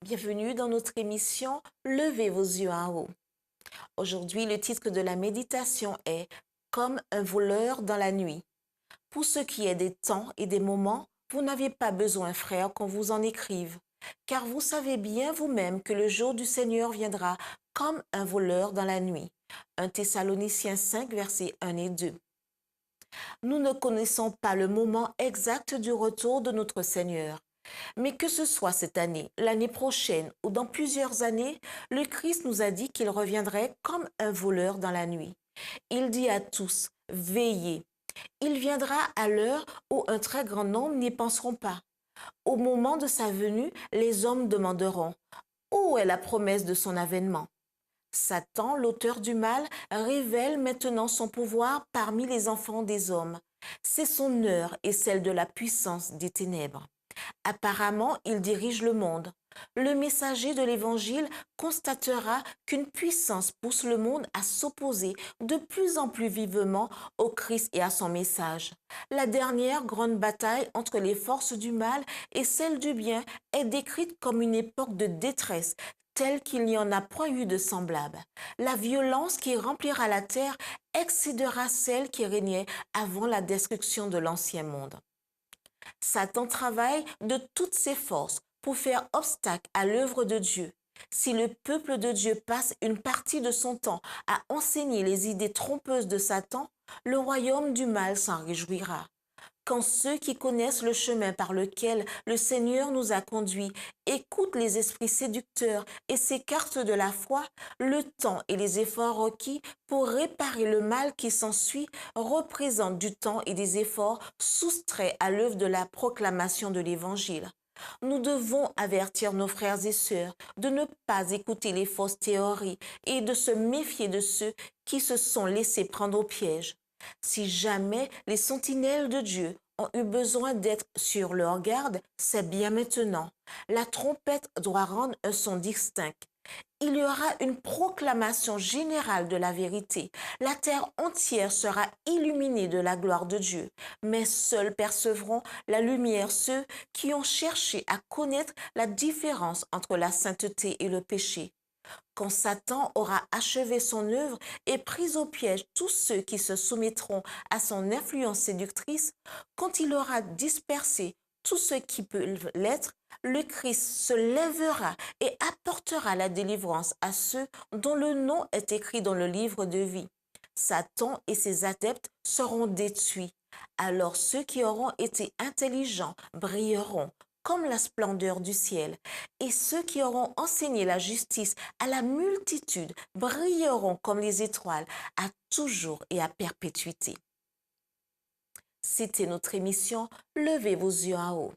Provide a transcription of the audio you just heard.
Bienvenue dans notre émission Levez vos yeux en haut. Aujourd'hui, le titre de la méditation est Comme un voleur dans la nuit. Pour ce qui est des temps et des moments, vous n'avez pas besoin, frère, qu'on vous en écrive, car vous savez bien vous-même que le jour du Seigneur viendra comme un voleur dans la nuit. 1 Thessaloniciens 5, versets 1 et 2. Nous ne connaissons pas le moment exact du retour de notre Seigneur. Mais que ce soit cette année, l'année prochaine ou dans plusieurs années, le Christ nous a dit qu'il reviendrait comme un voleur dans la nuit. Il dit à tous, veillez. Il viendra à l'heure où un très grand nombre n'y penseront pas. Au moment de sa venue, les hommes demanderont, où est la promesse de son avènement? Satan, l'auteur du mal, révèle maintenant son pouvoir parmi les enfants des hommes. C'est son heure et celle de la puissance des ténèbres. Apparemment, il dirige le monde. Le messager de l'Évangile constatera qu'une puissance pousse le monde à s'opposer de plus en plus vivement au Christ et à son message. La dernière grande bataille entre les forces du mal et celles du bien est décrite comme une époque de détresse telle qu'il n'y en a point eu de semblable. La violence qui remplira la terre excédera celle qui régnait avant la destruction de l'ancien monde. Satan travaille de toutes ses forces pour faire obstacle à l'œuvre de Dieu. Si le peuple de Dieu passe une partie de son temps à enseigner les idées trompeuses de Satan, le royaume du mal s'en réjouira. Quand ceux qui connaissent le chemin par lequel le Seigneur nous a conduits écoutent les esprits séducteurs et s'écartent de la foi, le temps et les efforts requis pour réparer le mal qui s'ensuit représentent du temps et des efforts soustraits à l'œuvre de la proclamation de l'Évangile. Nous devons avertir nos frères et sœurs de ne pas écouter les fausses théories et de se méfier de ceux qui se sont laissés prendre au piège. Si jamais les sentinelles de Dieu ont eu besoin d'être sur leur garde, c'est bien maintenant. La trompette doit rendre un son distinct. Il y aura une proclamation générale de la vérité. La terre entière sera illuminée de la gloire de Dieu. Mais seuls percevront la lumière ceux qui ont cherché à connaître la différence entre la sainteté et le péché. Quand Satan aura achevé son œuvre et pris au piège tous ceux qui se soumettront à son influence séductrice, quand il aura dispersé tous ceux qui peuvent l'être, le Christ se lèvera et apportera la délivrance à ceux dont le nom est écrit dans le livre de vie. Satan et ses adeptes seront détruits. Alors ceux qui auront été intelligents brilleront comme la splendeur du ciel, et ceux qui auront enseigné la justice à la multitude brilleront comme les étoiles à toujours et à perpétuité. C'était notre émission Levez vos yeux en haut.